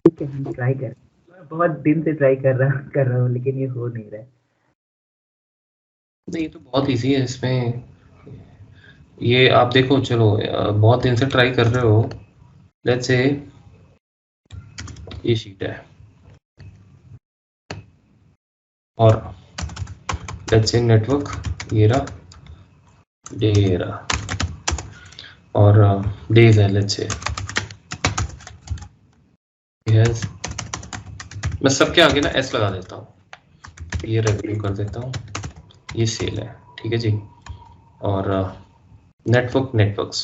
ठीक है, हम ट्राई करें। मैं बहुत दिन से ट्राई कर रहा हूँ, लेकिन ये हो नहीं रहा है। नहीं, ये तो बहुत इजी है इसमें। ये आप देखो, चलो बहुत दिन से ट्राई कर रहे हो। लेट्स से ये शीट है और लेट्स से नेटवर्क ये रहा, डे रहा और डेज है। लेट्स से मैं सबके आगे ना एस लगा देता हूँ, ये रेवेन्यू कर देता हूँ, ये सेल है, ठीक है जी। और नेटवर्क्स,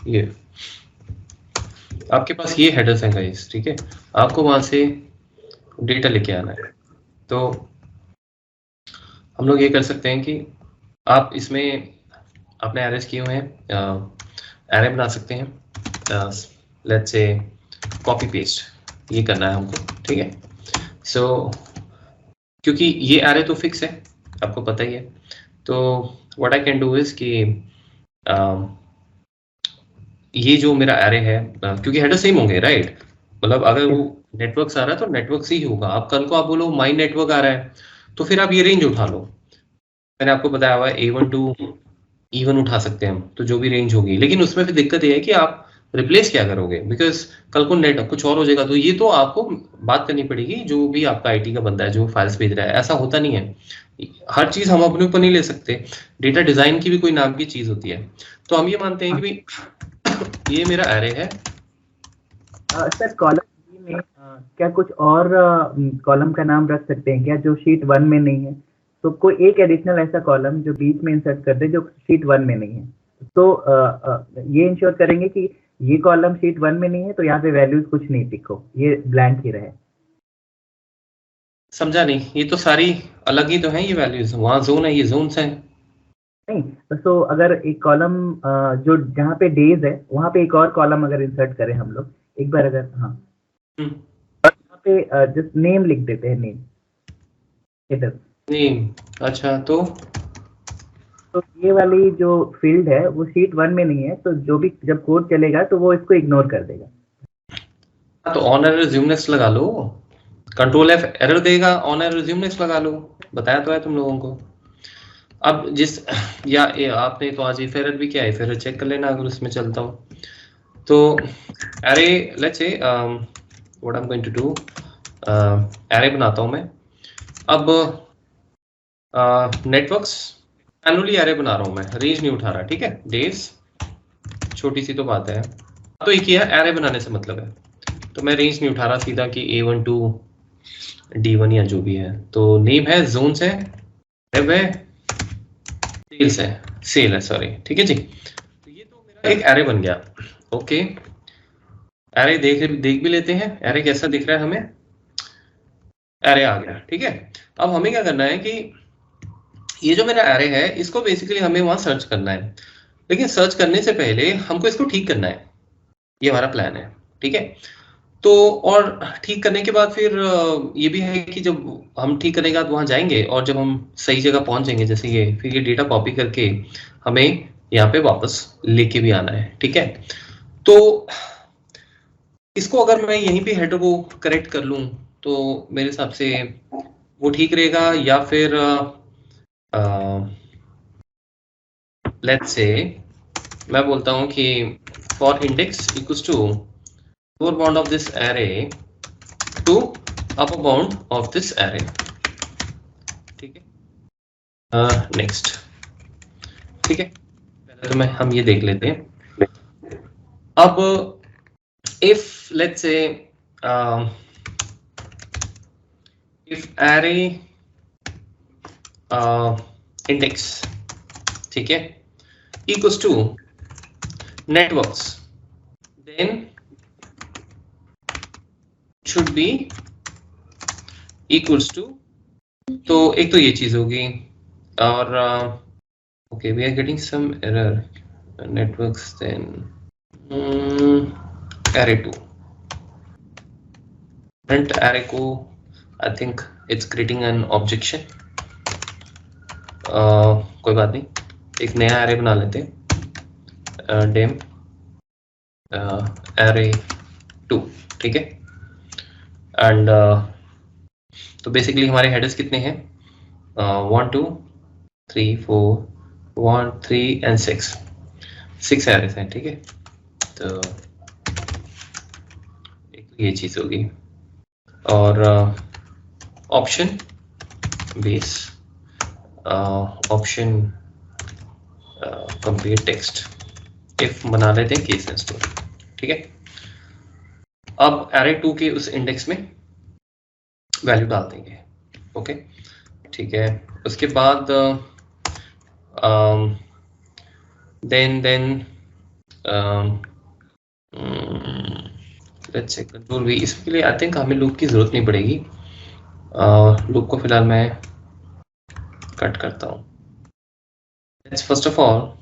ये आपके पास ये हेडर्स हैं गाइस, ठीक है। आपको वहां से डेटा लेके आना है। तो हम लोग ये कर सकते हैं कि आप इसमें अपने एरेस किए हुए हैं, एरे बना सकते हैं। लेट्स से कॉपी पेस्ट ये करना है हमको, ठीक है। सो क्योंकि ये एरे तो फिक्स है, आपको पता ही है, तो what I can do is कि ये जो मेरा एरे है, क्योंकि हेडर सेम होंगे राइट, मतलब अगर वो नेटवर्क्स आ रहा है तो नेटवर्क से ही होगा। आप कल को आप बोलो माई नेटवर्क आ रहा है, तो फिर आप ये रेंज उठा लो। मैंने आपको बताया हुआ है A1 टू E1 उठा सकते हैं हम, तो जो भी रेंज होगी। लेकिन उसमें फिर दिक्कत ये है कि आप रिप्लेस क्या करोगे, बिकॉज कल को नेट कुछ और हो जाएगा। तो ये तो आपको बात करनी पड़ेगी, जो भी आपका IT का बंदा है जो फाइल्स भेज रहा है। ऐसा होता नहीं है, हर चीज हम अपने ऊपर नहीं ले सकते। डेटा डिजाइन की भी कोई नाम की चीज होती है। तो हम ये मानते हैं कि भाई ये मेरा एरे है। सर कॉलम में क्या कुछ और कॉलम का नाम रख सकते हैं क्या, जो शीट 1 में नहीं है? तो कोई एक एडिशनल ऐसा कॉलम जो बीच में इंसर्ट कर दे, जो शीट 1 में नहीं है। तो ये इंश्योर करेंगे कि ये कॉलम शीट 1 में नहीं है, तो यहाँ पे वैल्यूज कुछ नहीं दिखो, ये ब्लैंक ही रहे। समझा नहीं, ये तो सारी अलग ही तो है ये वैल्यूज, वहां जोन है, ये जोन्स हैं। नहीं, तो अगर एक कॉलम जो जहाँ पे डेज है वहाँ पे एक और कॉलम अगर इंसर्ट करें हम लोग एक बार, अगर हाँ, यहाँ पे जस्ट नेम लिख देते हैं, नेम हेडर। नेम, अच्छा तो ये वाली जो फील्ड है वो शीट 1 में नहीं है, तो जो भी जब कोड चलेगा तो वो इसको इग्नोर कर देगा। तो ऑन एरर रिज्यूमनेस लगा लो, कंट्रोल F एरर देगा, ऑन एरर रिज्यूमनेस लगा लो, बताया तो है तुम लोगों को। अब जिस या आपने तो आज एरर भी क्या है, फिर चेक कर लेना अगर उसमें चलता हूँ तो। अरे let's say what I am going to do, array बनाता हूँ मैं। अब नेटवर्क्स मैनुअली एरे बना रहा हूँ मैं, रेंज नहीं उठा रहा, ठीक है। डेज छोटी सी तो बात है, तो एक ही है, एरे बनाने से मतलब है। तो मैं रेंज नहीं उठा रहा, सीधा कि A1 टू D1 या जो भी है। तो नेम है, जोन्स है, वेब है, सेल्स है, सेल है सॉरी, ठीक है जी। तो ये तो मेरा एक एरे बन गया। ओके, एरे देख भी लेते हैं, एरे कैसा दिख रहा है हमें। एरे आ गया, ठीक है। अब हमें क्या करना है कि ये जो मेरा एरे है इसको बेसिकली हमें वहां सर्च करना है, लेकिन सर्च करने से पहले हमको इसको ठीक करना है। ये हमारा प्लान है, ठीक है। तो और ठीक करने के बाद फिर ये भी है कि जब हम ठीक करने के बाद वहां जाएंगे और जब हम सही जगह पहुंच जाएंगे, जैसे ये, फिर ये डेटा कॉपी करके हमें यहाँ पे वापस लेके भी आना है, ठीक है। तो इसको अगर मैं यहीं पे हेडर को करेक्ट कर लूं तो मेरे हिसाब से वो ठीक रहेगा, या फिर लेट्स से मैं बोलता हूं कि for index equals to lower bound of this array to upper bound of this array, ठीक है। नेक्स्ट, ठीक है। पहले तो हम ये देख लेते हैं। अब if let's say if array index, ठीक है, equals to networks, then should be equals to, तो एक तो ये चीज होगी। और okay, we are getting some error networks, then array 2 print array को I think it's creating an objection. कोई बात नहीं, एक नया एरे बना लेते हैं, डेम array 2, ठीक है। एंड तो बेसिकली हमारे हेडर्स कितने हैं, 1 2 3 4 1 3 एंड 6 एरेस हैं, ठीक है। तो एक ये चीज होगी, और option base option compare text if बना लेते हैं केस स्टोर, ठीक है। अब एरे 2 के उस इंडेक्स में वैल्यू डाल देंगे, ओके, ठीक है। उसके बाद then let's say control V, इसके लिए आई थिंक हमें लूप की जरूरत नहीं पड़ेगी। लूप को फिलहाल मैं कट करता हूँ। Let's first of all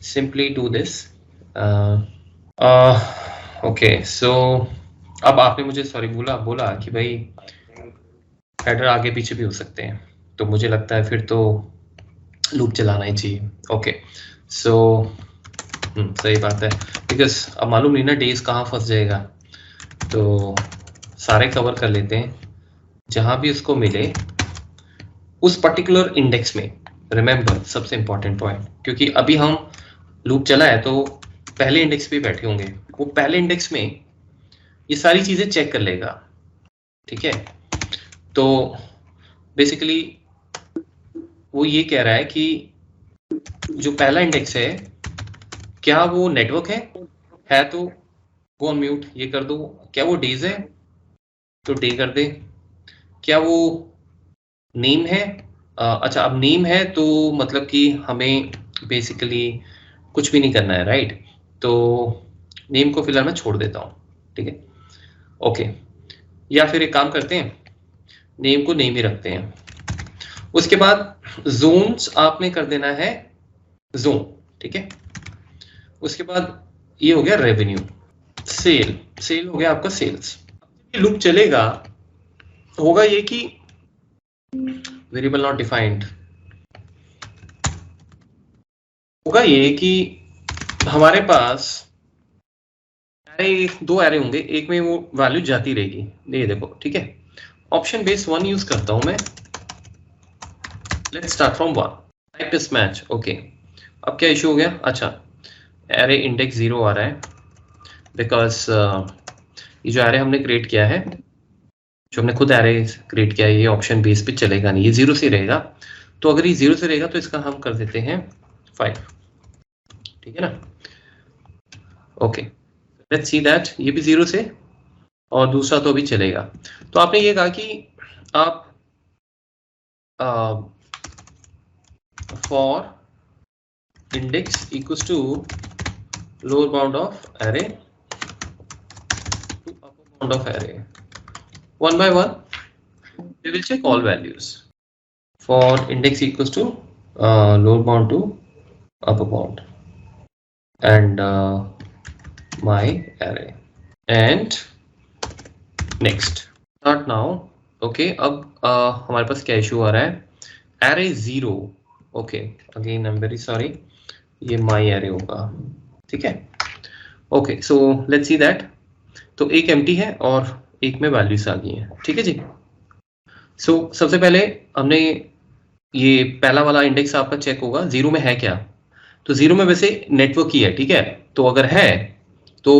simply do this, okay. So अब आपने मुझे सॉरी बोला कि भाई हेडर आगे पीछे भी हो सकते हैं, तो मुझे लगता है फिर तो लूप चलाना ही चाहिए, ओके। सो सही बात है, बिकॉज अब मालूम नहीं ना डेज कहाँ फंस जाएगा, तो सारे कवर कर लेते हैं जहां भी उसको मिले उस पर्टिकुलर इंडेक्स में। रिमेंबर सबसे इंपॉर्टेंट पॉइंट, क्योंकि अभी हम लूप चला है तो पहले इंडेक्स पे बैठे होंगे, वो पहले इंडेक्स में ये सारी चीजें चेक कर लेगा, ठीक है। तो बेसिकली वो ये कह रहा है कि जो पहला इंडेक्स है क्या वो नेटवर्क है तो गो ऑन म्यूट, ये कर दो। क्या वो डेज है तो डे कर दे। क्या वो नेम है, अच्छा अब नेम है तो मतलब कि हमें बेसिकली कुछ भी नहीं करना है, राइट। तो नेम को फिलहाल मैं छोड़ देता हूँ, ठीक है, ओके। या फिर एक काम करते हैं, नेम को नेम ही रखते हैं। उसके बाद जोन्स आपने कर देना है जोन, ठीक है। उसके बाद ये हो गया रेवेन्यू, सेल हो गया आपका सेल्स। लूप चलेगा होगा ये कि वेरिएबल नॉट डिफाइंड, होगा ये कि हमारे पास दो एरे होंगे, एक में वो वैल्यू जाती रहेगी, ये देखो, ठीक है। ऑप्शन बेस 1 यूज करता हूं मैं। Let's start from 1, type is match, okay. अब क्या इशू हो गया, अच्छा एरे इंडेक्स 0 आ रहा है, बिकॉज ये जो एरे हमने क्रिएट किया है, जो हमने खुद एरे क्रिएट किया है, ये ऑप्शन बेस पे चलेगा नहीं, ये 0 से रहेगा। तो अगर ये 0 से रहेगा तो इसका हम कर देते हैं 5, ठीक है ना, ओके। लेट्स सी दैट ये भी 0 से, और दूसरा तो अभी चलेगा। तो आपने ये कहा कि आप for index equals to lower bound of array to upper bound of array, one by one we will check all values for index equals to lower bound to upper bound and my array and next start now, okay। अब हमारे पास क्या issue आ रहा है, array 0, okay, again I'm very sorry, ये my array होगा, ठीक है, okay। so let's see that, तो एक empty है और एक में वैल्यूज आ गई हैं, ठीक है जी। सो सबसे पहले हमने ये पहला वाला इंडेक्स आपका चेक होगा 0 में है क्या, तो 0 में वैसे नेटवर्क ही है, ठीक है। तो अगर है तो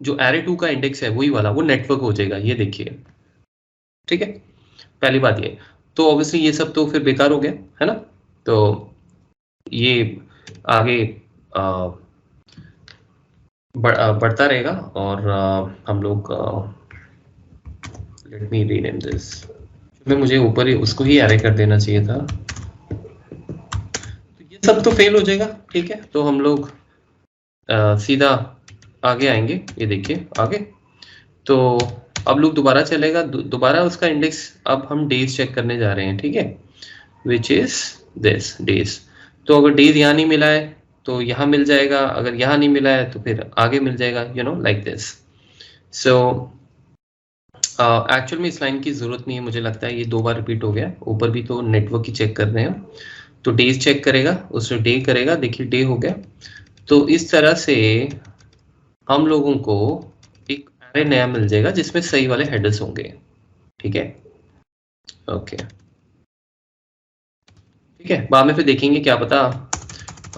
जो एरे 2 का इंडेक्स है वही वाला, वो नेटवर्क हो जाएगा, ये देखिए, ठीक है। पहली बात ये, तो ऑब्वियसली ये सब तो फिर बेकार हो गया है ना, तो ये आगे बढ़ता रहेगा, और हम लोग लेट मी रीनेम दिस, में मुझे ऊपर ही उसको ही एरे कर देना चाहिए था, तो ये सब तो फेल हो जाएगा, ठीक है। तो हम लोग सीधा आगे आएंगे, ये देखिए आगे, तो अब लूप दोबारा चलेगा, दोबारा उसका इंडेक्स, अब हम डेज चेक करने जा रहे हैं, ठीक है, विच इज दिस डेज। तो अगर डेज यहाँ नहीं मिला है तो यहाँ मिल जाएगा, अगर यहाँ नहीं मिला है तो फिर आगे मिल जाएगा, you know like this. So actual में इस लाइन की जरूरत नहीं है, मुझे लगता है ये 2 बार रिपीट हो गया, ऊपर भी तो नेटवर्क ही चेक कर रहे हैं, तो डेज चेक करेगा, उससे डे करेगा, देखिए डे हो गया। तो इस तरह से हम लोगों को एक एरे नया मिल जाएगा जिसमें सही वाले हेडर्स होंगे, ठीक है। ओके ठीक है, बाद में फिर देखेंगे, क्या पता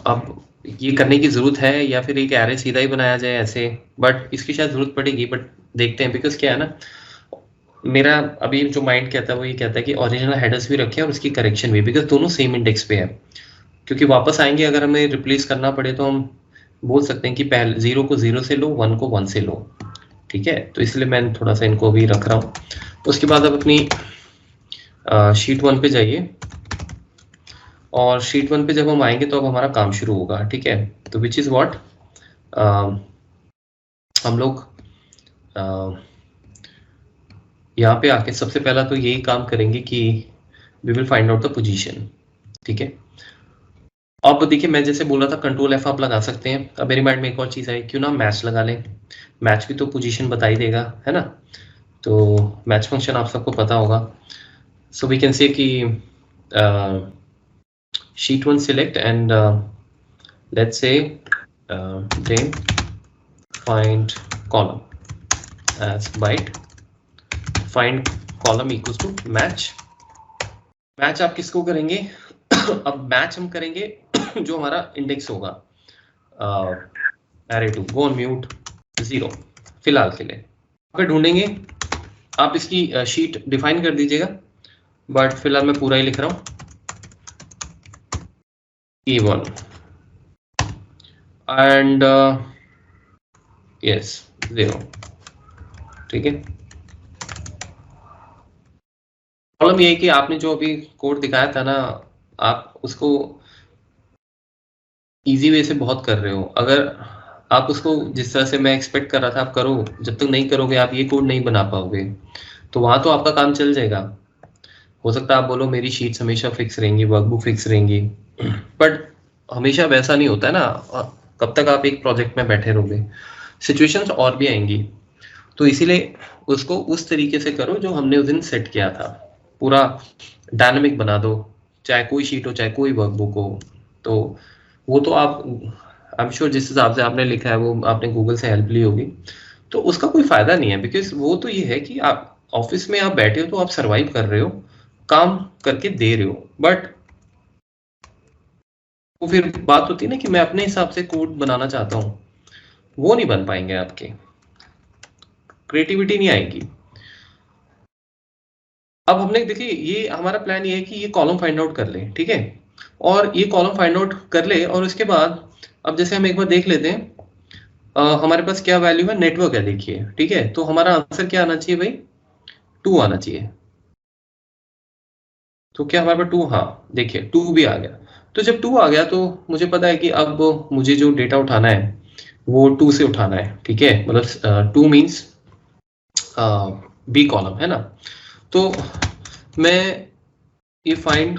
अब ये करने की जरूरत है या फिर एक एरे सीधा ही बनाया जाए ऐसे, बट इसकी शायद जरूरत पड़ेगी, बट देखते हैं। बिकॉज क्या है ना, मेरा अभी जो माइंड कहता है वो ये कहता है कि ओरिजिनल हेडर्स भी रखें और उसकी करेक्शन भी, बिकॉज दोनों सेम इंडेक्स पे है। क्योंकि वापस आएंगे अगर हमें रिप्लेस करना पड़े तो हम बोल सकते हैं कि पहले 0 को 0 से लो, 1 को 1 से लो, ठीक है। तो इसलिए मैं थोड़ा सा इनको भी रख रहा हूँ। उसके बाद अब अपनी शीट 1 पे जाइए, और शीट 1 पे जब हम आएंगे तो अब हमारा काम शुरू होगा, ठीक है। तो विच इज व्हाट, हम लोग यहाँ पे आके सबसे पहला तो यही काम करेंगे कि we will find out the position, ठीक है। अब देखिए, मैं जैसे बोल रहा था कंट्रोल F आप लगा सकते हैं। अब मेरे माइंड में एक और चीज़ आई, क्यों ना मैच लगा लें, मैच भी तो पोजीशन बता ही देगा, है ना। तो मैच फंक्शन आप सबको पता होगा। सो वी कैन से कि sheet 1 select and let's say then find column as byte, find column equals to match। Match आप किसको करेंगे अब मैच हम करेंगे जो हमारा इंडेक्स होगा, array 2 go on mute 0 फिलहाल के लिए पे ढूंढेंगे। आप इसकी शीट डिफाइन कर दीजिएगा, बट फिलहाल मैं पूरा ही लिख रहा हूँ, E1 एंड यस 0, ठीक है। प्रॉब्लम ये है कि आपने जो अभी कोड दिखाया था ना, आप उसको इजी वे से बहुत कर रहे हो। अगर आप उसको जिस तरह से मैं एक्सपेक्ट कर रहा था आप करो, जब तक नहीं करोगे आप ये कोड नहीं बना पाओगे। तो वहां तो आपका काम चल जाएगा। हो सकता है आप बोलो मेरी शीट्स हमेशा फिक्स रहेंगी, वर्कबुक फिक्स रहेंगी, बट हमेशा वैसा नहीं होता है ना। कब तक आप एक प्रोजेक्ट में बैठे रहोगे, सिचुएशंस और भी आएंगी। तो इसीलिए उसको उस तरीके से करो जो हमने उस दिन सेट किया था, पूरा डायनामिक बना दो, चाहे कोई शीट हो चाहे कोई वर्कबुक हो। तो वो तो आप, आई एम श्योर जिस हिसाब से आपने लिखा है वो आपने गूगल से हेल्प ली होगी, तो उसका कोई फायदा नहीं है। बिकॉज वो तो ये है कि आप ऑफिस में आप बैठे हो तो आप सरवाइव कर रहे हो, काम करके दे रहे हो, बट वो फिर बात होती है ना कि मैं अपने हिसाब से कोड बनाना चाहता हूँ, वो नहीं बन पाएंगे, आपके क्रिएटिविटी नहीं आएगी। अब हमने देखिए ये हमारा प्लान ये है कि ये कॉलम फाइंड आउट कर ले, ठीक है। और ये कॉलम फाइंड आउट कर ले और उसके बाद अब जैसे हम एक बार देख लेते हैं हमारे पास क्या वैल्यू है, नेटवर्क है, देखिए, ठीक है। तो हमारा आंसर क्या आना चाहिए भाई, 2 आना चाहिए। तो क्या हमारे पास 2, हाँ देखिए 2 भी आ गया। तो जब 2 आ गया तो मुझे पता है कि अब मुझे जो डेटा उठाना है वो 2 से उठाना है, ठीक है। मतलब 2 मीन्स बी कॉलम, है ना। तो मैं ये फाइंड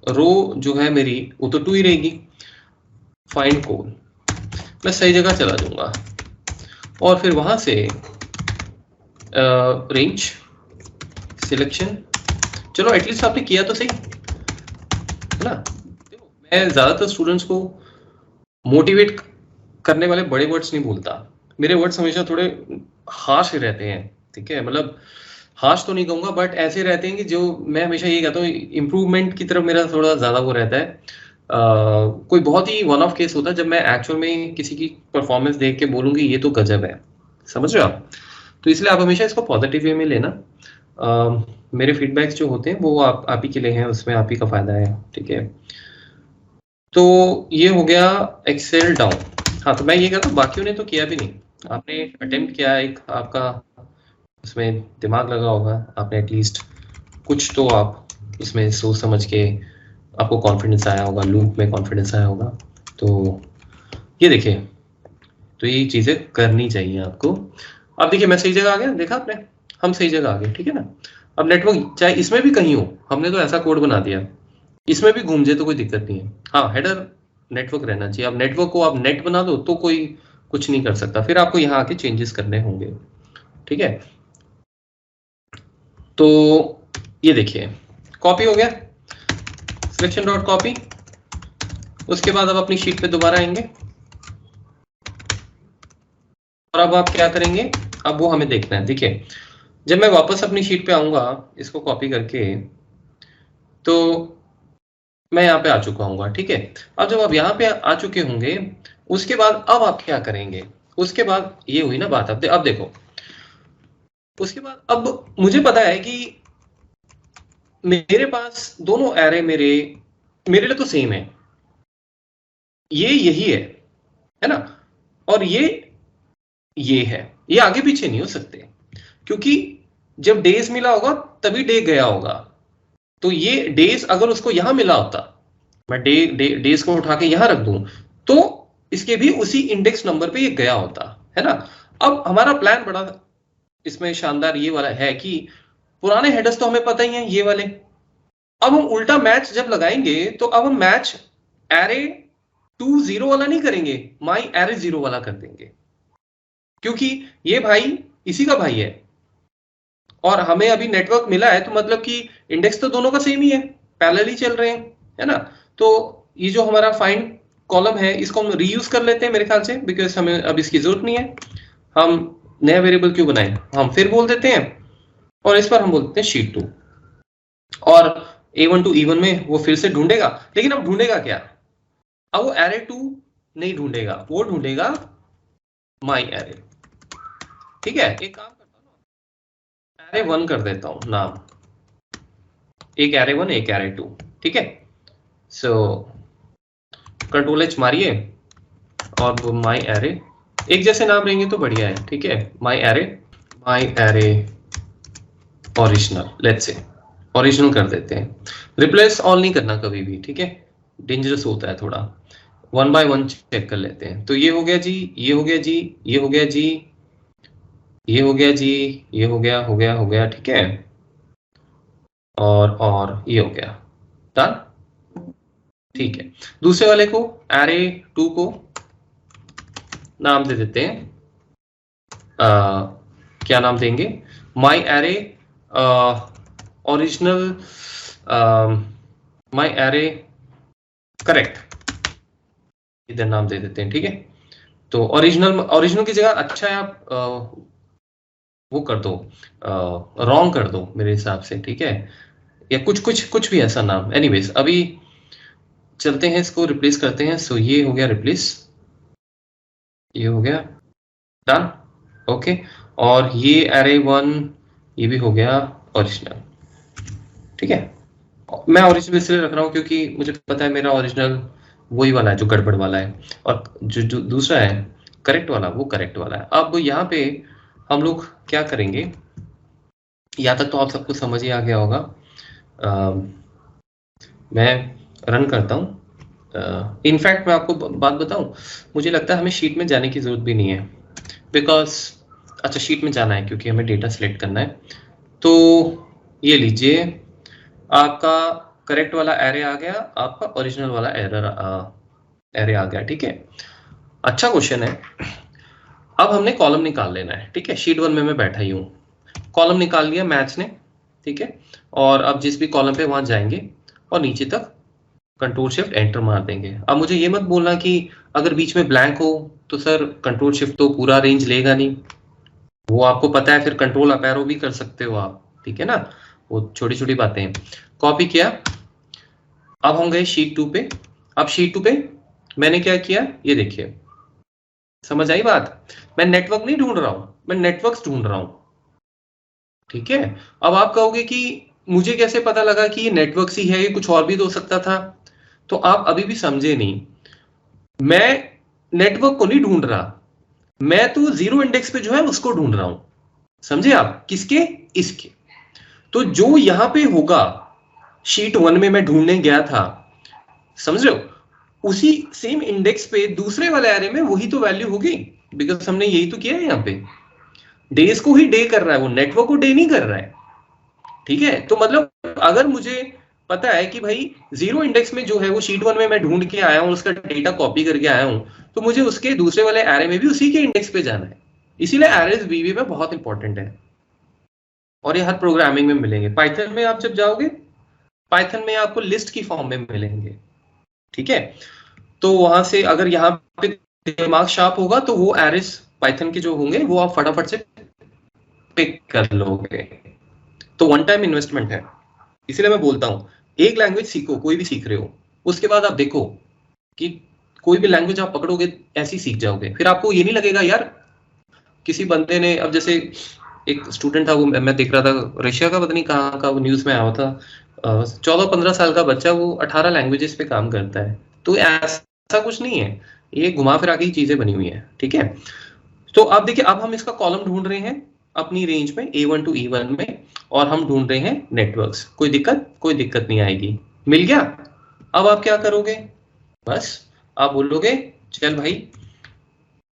रो जो है मेरी वो तो 2 ही रहेगी। फाइंड कोल, मैं सही जगह चला जाऊंगा और फिर वहां से रेंज सिलेक्शन, चलो एटलीस्ट आपने किया तो सही, है ना। देखो मैं ज्यादातर स्टूडेंट्स को मोटिवेट करने वाले बड़े वर्ड्स नहीं बोलता, मेरे वर्ड्स हमेशा थोड़े हार्श रहते हैं, ठीक है। मतलब हार्श तो नहीं कहूंगा, बट ऐसे रहते हैं कि जो मैं हमेशा ये कहता हूँ इम्प्रूवमेंट की तरफ मेरा थोड़ा ज्यादा वो रहता है। कोई बहुत ही वन ऑफ केस होता है जब मैं एक्चुअल में किसी की परफॉर्मेंस देख के बोलूंगी ये तो गजब है, समझ रहे हो आप। तो इसलिए आप हमेशा इसको पॉजिटिव वे में लेना। मेरे फीडबैक्स जो होते हैं वो आप ही के लिए हैं, उसमें आप ही का फायदा है, ठीक है। तो ये हो गया एक्सेल डाउन। हाँ तो मैं ये कहता हूँ बाकियों ने तो किया भी नहीं, आपने अटेम्प्ट किया, एक आपका उसमें दिमाग लगा होगा, आपने एटलीस्ट कुछ तो आप इसमें सोच समझ के आपको कॉन्फिडेंस आया होगा, लूप में कॉन्फिडेंस आया होगा। तो ये देखिए, तो ये चीज़ें करनी चाहिए आपको। अब देखिए मैं सही जगह आ गया, देखा आपने, हम सही जगह आ गए, ठीक है ना। अब नेटवर्क चाहे इसमें भी कहीं हो, हमने तो ऐसा कोड बना दिया, इसमें भी घूम जाए तो कोई दिक्कत नहीं है। हाँ हेडर नेटवर्क रहना चाहिए। अब नेटवर्क को आप नेट बना दो तो कोई कुछ नहीं कर सकता, फिर आपको यहाँ आके चेंजेस करने होंगे, ठीक है। तो ये देखिए कॉपी हो गया, सिलेक्शन डॉट कॉपी। उसके बाद अब अपनी शीट पे दोबारा आएंगे, और अब आप क्या करेंगे, अब वो हमें देखना है। देखिए जब मैं वापस अपनी शीट पे आऊंगा इसको कॉपी करके, तो मैं यहाँ पे आ चुका हूँ, ठीक है। अब जब आप यहाँ पे आ चुके होंगे, उसके बाद अब आप क्या करेंगे, उसके बाद ये हुई ना बात। अब देखो, उसके बाद अब मुझे पता है कि मेरे पास दोनों एरे मेरे लिए तो सेम है, ये यही है ना, और ये है, ये आगे पीछे नहीं हो सकते, क्योंकि जब डेज मिला होगा तभी डे गया होगा। तो ये डेज अगर उसको यहां मिला होता, मैं डेज को उठा के यहां रख दूं, तो इसके भी उसी इंडेक्स नंबर पे ये गया होता, है ना। अब हमारा प्लान बड़ा इसमें शानदार ये वाला है कि पुराने हेडर्स तो हमें पता ही है ये वाले, अब हम उल्टा मैच जब लगाएंगे तो अब हम मैच एरे 2 0 वाला नहीं करेंगे, माई एरे 0 वाला कर देंगे, क्योंकि ये भाई इसी का भाई है और हमें अभी नेटवर्क मिला है, तो मतलब कि इंडेक्स तो दोनों का सेम ही है, पैरेलल ही चल रहे हैं, है ना। तो ये जो हमारा फाइंड कॉलम है इसको हम रीयूज कर लेते हैं मेरे ख्याल से, बिकॉज हमें अब इसकी जरूरत नहीं है। हम नया वेरिएबल क्यों बनाए, हम फिर बोल देते हैं और इस पर हम बोल देते हैं शीट 2, और A1 to E1 में वो फिर से ढूंढेगा, लेकिन अब ढूंढेगा क्या, अब वो एरे 2 नहीं ढूंढेगा, वो ढूंढेगा माई एरे। ठीक है, एक काम करता हूँ, एरे 1 कर देता हूँ नाम, एक एरे 1 एक एरे 2, ठीक है। सो कंट्रोल H मारिए और वो माई एरे, एक जैसे नाम रहेंगे तो बढ़िया है, ठीक है। माई array original, let's say original कर देते हैं, रिप्लेस ऑल नहीं करना कभी भी, ठीक है, डेंजरस होता है थोड़ा। 1 by 1 चेक कर लेते हैं। तो ये हो गया जी, ये हो गया जी, ये हो गया जी, ये हो गया जी, ये हो गया, ठीक है, और ये हो गया, डन, ठीक है। दूसरे वाले को एरे 2 को नाम दे देते हैं, क्या नाम देंगे, माई एरे ओरिजिनल, माई एरे करेक्ट, इधर नाम दे देते हैं, ठीक है। तो ओरिजिनल की जगह अच्छा है आप वो कर दो, रॉन्ग कर दो मेरे हिसाब से, ठीक है, या कुछ भी ऐसा नाम। एनीवेज अभी चलते हैं, इसको रिप्लेस करते हैं। सो ये हो गया रिप्लेस, ये हो गया डन, ओके। और ये एरे 1 ये भी हो गया ओरिजिनल, ठीक है। मैं ओरिजिनल इसलिए रख रहा हूँ क्योंकि मुझे पता है मेरा ओरिजिनल वही वाला है जो गड़बड़ वाला है, और जो दूसरा है करेक्ट वाला वो करेक्ट वाला है। अब यहाँ पे हम लोग क्या करेंगे, यहाँ तक तो आप सबको समझ ही आ गया होगा। मैं रन करता हूँ। इनफैक्ट मैं आपको बात बताऊं, मुझे लगता है हमें शीट में जाने की जरूरत भी नहीं है, बिकॉज अच्छा शीट में जाना है क्योंकि हमें डेटा सिलेक्ट करना है। तो ये लीजिए, आपका करेक्ट वाला एरे आ गया, आपका ओरिजिनल वाला एरे आ गया, ठीक है। अच्छा क्वेश्चन है। अब हमने कॉलम निकाल लेना है, ठीक है। शीट 1 में मैं बैठा ही हूँ, कॉलम निकाल लिया मैच ने, ठीक है। और अब जिस भी कॉलम पे वहां जाएंगे और नीचे तक कंट्रोल शिफ्ट एंटर मार देंगे। अब मुझे ये मत बोलना कि अगर बीच में ब्लैंक हो तो सर कंट्रोल शिफ्ट तो पूरा रेंज लेगा नहीं, वो आपको पता है, फिर कंट्रोल अप एरो भी कर सकते हो आप, ठीक है ना, वो छोटी छोटी बातें हैं। कॉपी किया, अब हम गए शीट 2 पे। अब शीट 2 पे मैंने क्या किया, ये देखिए, समझ आई बात। मैं नेटवर्क नहीं ढूंढ रहा हूं, मैं नेटवर्क्स ढूंढ रहा हूं, ठीक है। अब आप कहोगे कि मुझे कैसे पता लगा कि ये नेटवर्क ही है, ये कुछ और भी तो हो सकता था। तो आप अभी भी समझे नहीं, मैं नेटवर्क को नहीं ढूंढ रहा, मैं तो 0 इंडेक्स पे जो है उसको ढूंढ रहा हूं, समझे आप, किसके, इसके। तो जो यहां पे होगा शीट 1 में मैं ढूंढने गया था, समझ रहे हो, उसी सेम इंडेक्स पे दूसरे वाले एरे में वही तो वैल्यू होगी, बिकॉज हमने यही तो किया है। यहाँ पे डेज को ही डे कर रहा है, वो नेटवर्क को डे नहीं कर रहा है, ठीक है। तो मतलब अगर मुझे पता है कि भाई 0 इंडेक्स में जो है वो शीट 1 में मैं ढूंढ के आया हूं, उसका डेटा कॉपी करके आया हूं, तो मुझे उसके दूसरे वाले एरे में भी उसी के इंडेक्स पे जाना है। इसीलिए एरेज वीवी में बहुत इंपॉर्टेंट है, और ये हर प्रोग्रामिंग में मिलेंगे। पाइथन में आप जब जाओगे, पाइथन में आपको लिस्ट की फॉर्म में मिलेंगे, ठीक है। तो वहां से अगर यहाँ पे दिमाग शार्प होगा तो वो एरेज पाइथन के जो होंगे वो आप फटाफट से पिक कर लोगे। तो वन टाइम इन्वेस्टमेंट है, इसीलिए मैं बोलता हूँ एक लैंग्वेज सीखो, कोई भी सीख रहे हो, उसके बाद आप देखो कि कोई भी लैंग्वेज आप पकड़ोगे ऐसी सीख जाओगे, फिर आपको ये नहीं लगेगा यार किसी बंदे ने, अब जैसे एक स्टूडेंट था, वो मैं देख रहा था रशिया का, पता नहीं कहाँ का, वो न्यूज में आया था, 14-15 साल का बच्चा, वो 18 लैंग्वेजेस पे काम करता है। तो ऐसा कुछ नहीं है, ये घुमा फिरा के ही चीजें बनी हुई है, ठीक है। तो अब देखिए, अब हम इसका कॉलम ढूंढ रहे हैं अपनी रेंज में A1 to E1 में, और हम ढूंढ रहे हैं नेटवर्क्स। कोई दिक्कत नहीं आएगी। मिल गया। अब आप क्या करोगे, बस आप बोलोगे चल भाई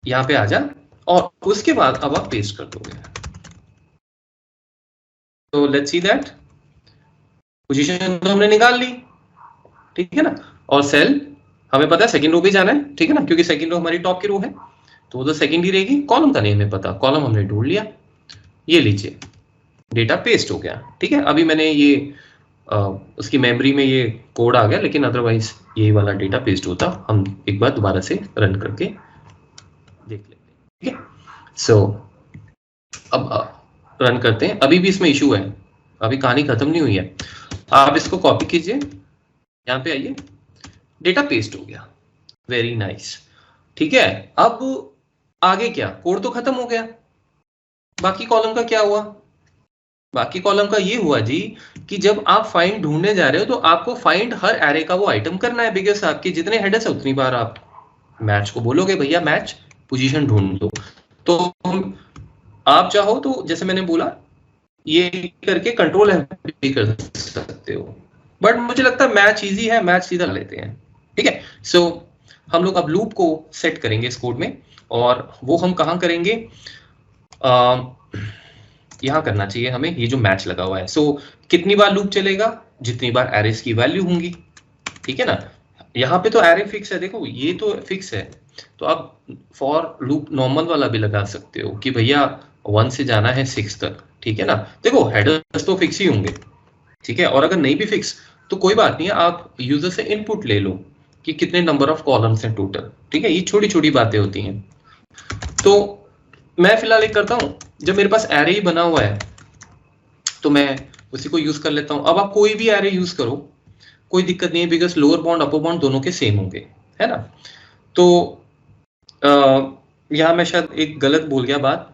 यहाँ पे आ जा, और उसके बाद अब आप पेस्ट कर दोगे। तो लेट्स सी दैट, पोजीशन तो हमने निकाल ली, ठीक है ना, और सेल हमें पता है सेकंड रो पे जाना है, ठीक है ना, क्योंकि सेकंड रो हमारी टॉप की रो है, तो वो तो सेकंड ही रहेगी। कॉलम का नेम है पता, कॉलम हमने ढूंढ लिया, ये लीजिए डेटा पेस्ट हो गया, ठीक है। अभी मैंने ये उसकी मेमोरी में ये कोड आ गया, लेकिन अदरवाइज यही वाला डेटा पेस्ट होता। हम एक बार दोबारा से रन करके देख लेते हैं, ठीक है। सो अब रन करते हैं। अभी भी इसमें इशू है, अभी कहानी खत्म नहीं हुई है। आप इसको कॉपी कीजिए, यहाँ पे आइए, डेटा पेस्ट हो गया, वेरी नाइस, ठीक है। अब आगे क्या, कोड तो खत्म हो गया, बाकी कॉलम का क्या हुआ? बाकी कॉलम का ये हुआ जी कि जब आप फाइंड ढूंढने जा रहे हो तो आपको फाइंड हर एरे का वो आइटम करना है, बिकॉज आपके जितने हेडर्स है उतनी बार आप मैच को बोलोगे भैया मैच पोजीशन ढूंढ दो। तो आप चाहो तो जैसे मैंने बोला ये करके कंट्रोल भी कर सकते हो, बट मुझे लगता है मैच इजी है, मैच सीधा लेते हैं, ठीक है। सो हम लोग अब लूप को सेट करेंगे इस कोड में, और वो हम कहाँ करेंगे, यहाँ करना चाहिए हमें, ये जो मैच लगा हुआ है। सो कितनी बार लूप चलेगा, जितनी बार एरेस की वैल्यू होंगी, ठीक है ना। यहाँ पे तो एरे फिक्स है, देखो ये तो फिक्स है, तो आप फॉर लूप नॉर्मल वाला भी लगा सकते हो कि भैया 1 से जाना है 6 तक, ठीक है ना। देखो हेडर्स तो फिक्स ही होंगे, ठीक है, और अगर नहीं भी फिक्स तो कोई बात नहीं है, आप यूजर से इनपुट ले लो कि कितने नंबर ऑफ कॉलम्स हैं टोटल, ठीक है। ये छोटी छोटी बातें होती हैं। तो मैं फिलहाल एक करता हूँ, जब मेरे पास एरे ही बना हुआ है तो मैं उसी को यूज कर लेता हूँ। अब आप कोई भी एरे यूज करो, कोई दिक्कत नहीं है, because lower bound upper bound दोनों के सेम होंगे, है ना। तो यहाँ मैं शायद एक गलत बोल गया बात,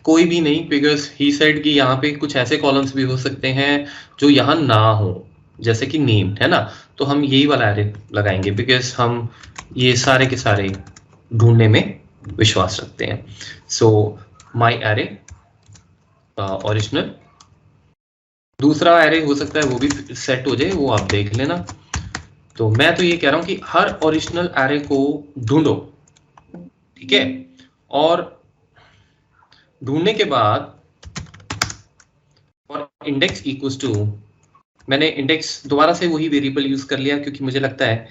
कोई भी नहीं, बिकॉज ही सेड कि यहाँ पे कुछ ऐसे कॉलम्स भी हो सकते हैं जो यहाँ ना हो, जैसे कि नेम, है ना। तो हम यही वाला एरे लगाएंगे, बिकॉज हम ये सारे के सारे ढूंढने में विश्वास रखते हैं। सो माई एरे ओरिजिनल, दूसरा एरे हो सकता है वो भी सेट हो जाए, वो आप देख लेना। तो मैं तो ये कह रहा हूं कि हर ओरिजिनल एरे को ढूंढो, ठीक है, और ढूंढने के बाद और इंडेक्स इक्वल्स टू, मैंने इंडेक्स दोबारा से वही वेरिएबल यूज कर लिया क्योंकि मुझे लगता है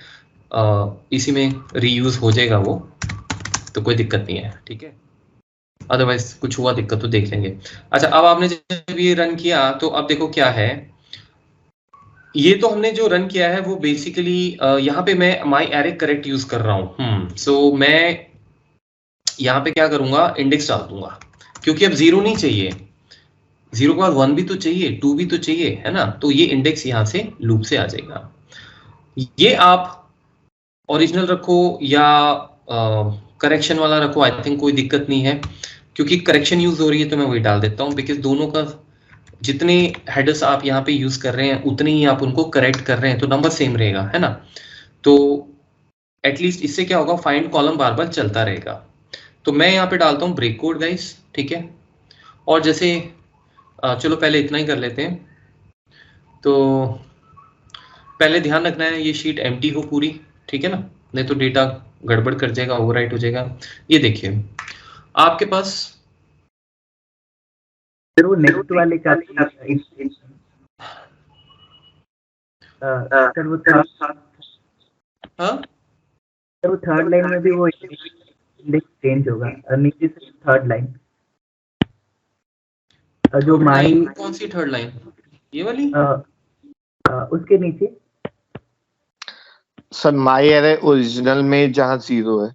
इसी में रीयूज हो जाएगा वो, तो कोई दिक्कत नहीं है, ठीक है। अदरवाइज कुछ हुआ दिक्कत तो देख लेंगे। अच्छा, अब आपने जब ये रन किया तो अब देखो क्या है, ये तो हमने जो रन किया है वो बेसिकली यहाँ पे मैं माई एरे करेक्ट यूज कर रहा हूँ। सो मैं यहाँ पे क्या करूंगा, इंडेक्स डाल दूंगा, क्योंकि अब 0 नहीं चाहिए, 0 के बाद 1 भी तो चाहिए, 2 भी तो चाहिए, है ना। तो ये इंडेक्स यहाँ से लूप से आ जाएगा। ये आप ओरिजिनल रखो या करेक्शन वाला रखो, आई थिंक कोई दिक्कत नहीं है, क्योंकि करेक्शन यूज हो रही है तो मैं वही डाल देता हूँ, बिकॉज दोनों का जितने हेडर्स आप यहाँ पे यूज कर रहे हैं उतने ही आप उनको करेक्ट कर रहे हैं, तो नंबर सेम रहेगा, है ना। तो एटलीस्ट इससे क्या होगा, फाइंड कॉलम बार बार चलता रहेगा। तो मैं यहाँ पे डालता हूँ ब्रेक कोड गाइस, ठीक है। और जैसे चलो पहले इतना ही कर लेते हैं। तो पहले ध्यान रखना है ये शीट एम्प्टी हो पूरी, ठीक है ना, नहीं तो डेटा गड़बड़ कर जाएगा, ओवरराइट हो जाएगा। ये देखिए आपके पास फिर वो नेक्स्ट वाले का सर वो थर्ड लाइन में भी वो इंडेक्स चेंज होगा, नीचे से थर्ड लाइन जो माई, कौन सी थर्ड लाइन, ये वाली उसके नीचे सर माई एरे ओरिजिनल में जहाँ 0 है,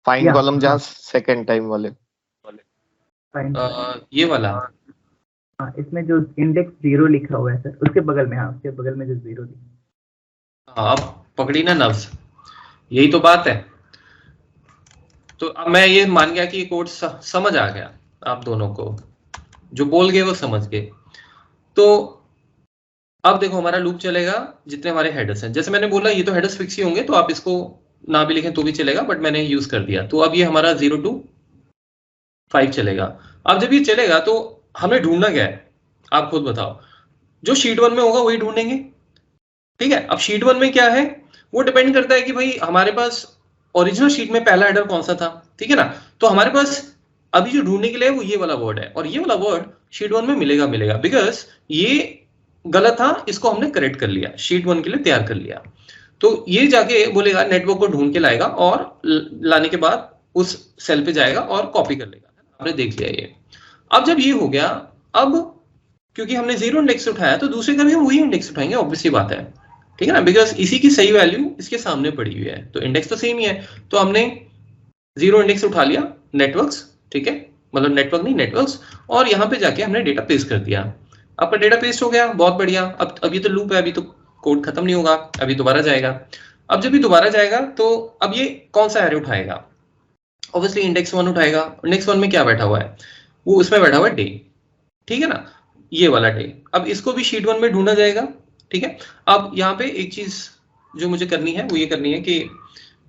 फाइंड Yeah, कॉलम जहाँ हाँ, सेकंड टाइम वाले। फाइंड ये वाला हाँ, इसमें जो इंडेक्स 0 लिखा हुआ है सर, उसके बगल में, हाँ उसके बगल में जो 0 लिखा हाँ, आप पकड़ी ना नब्ज, यही तो बात है। तो अब मैं ये मान गया कि ये कोड समझ आ गया आप दोनों को, जो बोल गए वो समझ गए। तो अब देखो हमारा लूप चलेगा जितने हमारे हेडर्स हैं, जैसे मैंने बोला ये तो हेडर्स फिक्स ही होंगे, तो आप इसको ना भी लिखें तो भी चलेगा, बट मैंने यूज कर दिया। तो अब ये हमारा 0 to 5 चलेगा। अब जब ये चलेगा तो हमें ढूंढना क्या है, आप खुद बताओ। जो शीट 1 में होगा वही ढूंढेंगे, ठीक है। अब शीट 1 में क्या है, वो डिपेंड करता है कि भाई हमारे पास ओरिजिनल शीट में पहला हेडर कौन सा था, ठीक है ना। तो हमारे पास अभी जो ढूंढने के लिए वो ये वाला वर्ड है, और ये वाला वर्ड शीट 1 में मिलेगा बिकॉज ये गलत था, इसको हमने करेक्ट कर लिया, शीट 1 के लिए तैयार कर लिया। तो ये जाके बोलेगा, नेटवर्क को ढूंढ के लाएगा और लाने के बाद उस सेल पे जाएगा और कॉपी कर लेगा। आपने देख लिया ये। अब जब ये हो गया, अब क्योंकि हमने 0 इंडेक्स उठाया तो दूसरे का भी हम वही इंडेक्स उठाएंगे, ऑब्वियसली बात है, ठीक है ना, बिकॉज इसी की सही वैल्यू इसके सामने पड़ी हुई है, तो इंडेक्स तो सेम ही है। तो हमने 0 इंडेक्स उठा लिया नेटवर्क्स, ठीक है, मतलब नेटवर्क नहीं नेटवर्क्स, और यहाँ पे जाके हमने डेटा पेस्ट कर दिया। आपका डेटा पेस्ट हो गया, बहुत बढ़िया। अब ये तो लूप है, अभी तो कोड खत्म नहीं होगा, अभी दोबारा जाएगा। अब जब ये दोबारा जाएगा तो अब ये कौन सा एरे उठाएगा, ऑब्वियसली इंडेक्स 1 उठाएगा। इंडेक्स 1 में क्या बैठा हुआ है, वो उसमें बैठा हुआ है डे, ठीक है ना, ये वाला डे। अब इसको भी शीट 1 में ढूंढा जाएगा, ठीक है। अब यहाँ पे एक चीज जो मुझे करनी है वो ये करनी है कि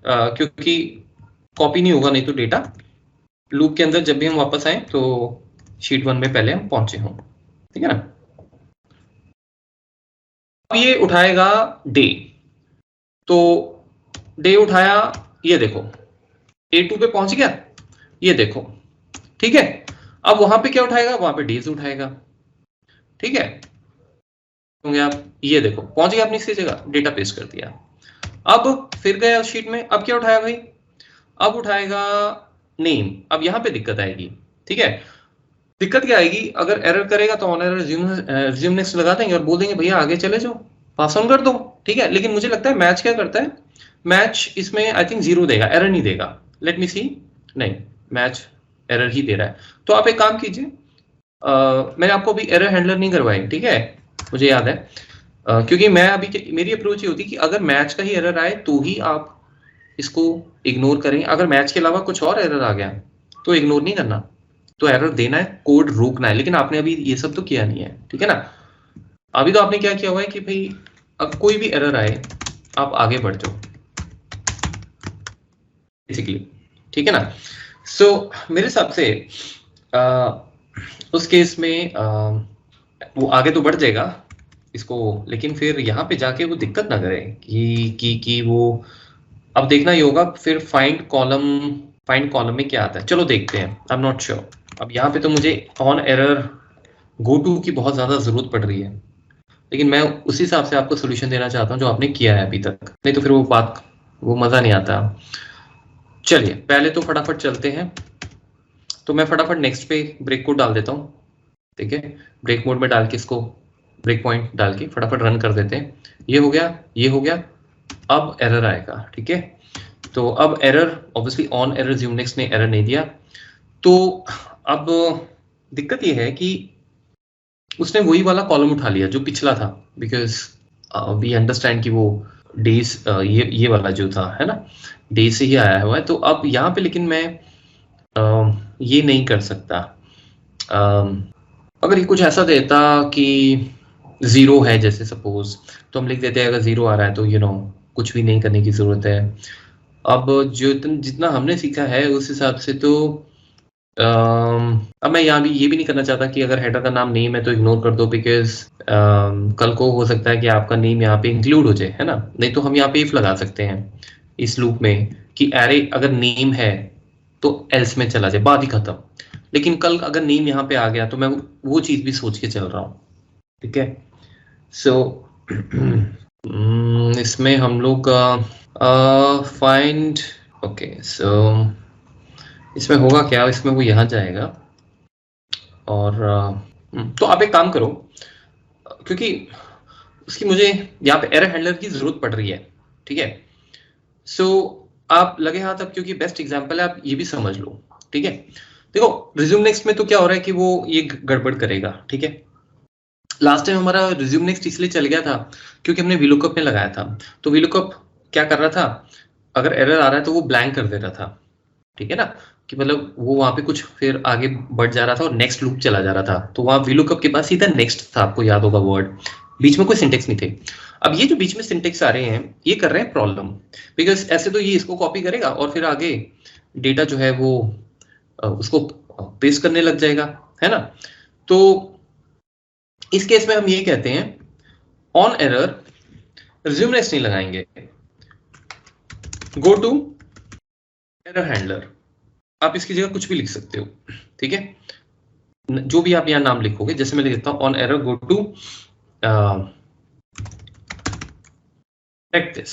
क्योंकि कॉपी नहीं होगा नहीं तो डेटा लूप के अंदर जब भी हम वापस आए तो शीट 1 में पहले हम पहुंचे हों, ठीक है ना। अब ये उठाएगा डे, तो डे उठाया, ये देखो A2 पे पहुंच गया, ये देखो, ठीक है। अब वहां पे क्या उठाएगा, वहां पे डेज उठाएगा, ठीक है। होंगे आप, ये देखो पहुंच गया अपनी सी जगह, डेटा पेस्ट कर दिया। अब फिर गया शीट में, अब क्या उठाया भाई, अब उठाएगा नेम। अब यहाँ पे दिक्कत आएगी, ठीक है। दिक्कत क्या आएगी, अगर एरर करेगा तो ऑन एरर रिज्यूम नेक्स्ट लगा देंगे और बोल देंगे भैया आगे चले जाओ, पास ऑन कर दो, ठीक है। लेकिन मुझे लगता है मैच क्या करता है, मैच इसमें आई थिंक 0 देगा, एरर नहीं देगा। लेट मी सी, नहीं मैच एरर ही दे रहा है। तो आप एक काम कीजिए, मैंने आपको अभी एरर हैंडलर नहीं करवाई, ठीक है, मुझे याद है, क्योंकि मैं अभी मेरी अप्रोच ये होती कि अगर मैच का ही एरर आए तो ही आप इसको इग्नोर करें। अगर मैच के अलावा कुछ और एरर आ गया तो इग्नोर नहीं करना, तो एरर देना है, कोड रोकना है। लेकिन आपने अभी ये सब तो किया नहीं है, ठीक है ना। अभी तो आपने क्या किया हुआ है कि भाई अब कोई भी एरर आए आप आगे बढ़ जाओ बेसिकली, ठीक है ना। सो मेरे हिसाब से उस केस में वो आगे तो बढ़ जाएगा इसको, लेकिन फिर यहाँ पे जाके वो दिक्कत ना करे कि वो, अब देखना ही होगा फिर फाइंड कॉलम में क्या आता है। चलो देखते हैं, आई एम नॉट श्योर। अब यहाँ पे तो मुझे ऑन एरर गो टू की बहुत ज्यादा जरूरत पड़ रही है, लेकिन मैं उस हिसाब से आपको सोल्यूशन देना चाहता हूँ जो आपने किया है अभी तक, नहीं तो फिर वो मजा नहीं आता। चलिए पहले तो फटाफट चलते हैं, तो मैं फटाफट नेक्स्ट पे ब्रेक कोड डाल देता हूँ, ठीक है। ब्रेक मोड में डाल के इसको ब्रेक पॉइंट डाल के फटाफट रन कर देते हैं। ये हो गया, ये हो गया। अब एरर आएगा, ठीक है। तो अब error obviously on error Unix ने एरर नहीं दिया, तो अब दिक्कत ये है कि उसने वही वाला कॉलम उठा लिया जो पिछला था, बिकॉज वी अंडरस्टैंड कि वो डेज ये वाला जो था है ना, डे से ही आया हुआ है। तो अब यहाँ पे लेकिन मैं ये नहीं कर सकता। अगर ये कुछ ऐसा देता कि 0 है जैसे सपोज, तो हम लिख देते हैं अगर 0 आ रहा है तो कुछ भी नहीं करने की जरूरत है। अब जो जितना हमने सीखा है उस हिसाब से तो अब मैं यहाँ भी ये भी नहीं करना चाहता कि अगर हेडर का नाम नेम है तो इग्नोर कर दो, बिकॉज कल को हो सकता है कि आपका नेम यहाँ पे इंक्लूड हो जाए, है ना। नहीं तो हम यहाँ पे इफ लगा सकते हैं इस लूप में कि एरे अगर नेम है तो एल्स में चला जाए, बात ही खत्म। लेकिन कल अगर नेम यहाँ पे आ गया तो मैं वो चीज भी सोच के चल रहा हूँ, ठीक है। सो इसमें हम लोग फाइंड, ओके, सो इसमें होगा क्या, इसमें वो यहाँ जाएगा और तो आप एक काम करो, क्योंकि उसकी मुझे यहाँ पे एरर हैंडलर की जरूरत पड़ रही है, ठीक है। सो आप लगे हाथ अब, क्योंकि बेस्ट एग्जांपल है, आप ये भी समझ लो, ठीक है। देखो रिज्यूम नेक्स्ट में तो क्या हो रहा है कि वो ये गड़बड़ करेगा, ठीक है। लास्ट टाइम हमारा रिज्यूम नेक्स्ट इसलिए चल गया था क्योंकि हमने वीलुकअप में लगाया था। तो वीलुकअप क्या कर रहा था, अगर एरर आ रहा है तो वो ब्लैंक कर दे रहा था, ठीक है ना, कि मतलब वो वहां पे कुछ फिर आगे बढ़ जा रहा था और नेक्स्ट लूप चला जा रहा था। तो वहां वीलुकअप के पास सीधा नेक्स्ट था, आपको याद होगा वर्ड, बीच में कोई सिंटेक्स नहीं थे। अब ये जो बीच में सिंटेक्स आ रहे हैं ये कर रहे हैं प्रॉब्लम, बिकॉज ऐसे तो ये इसको कॉपी करेगा और फिर आगे डेटा जो है वो उसको पेस्ट करने लग जाएगा, है ना। तो इस केस में हम ये कहते हैं ऑन एरर रिज्यूम नेक्स्ट नहीं लगाएंगे, गो टू एरर हैंडलर। आप इसकी जगह कुछ भी लिख सकते हो, ठीक है, जो भी आप यहाँ नाम लिखोगे। जैसे मैं लिख देता हूँ on error go to practice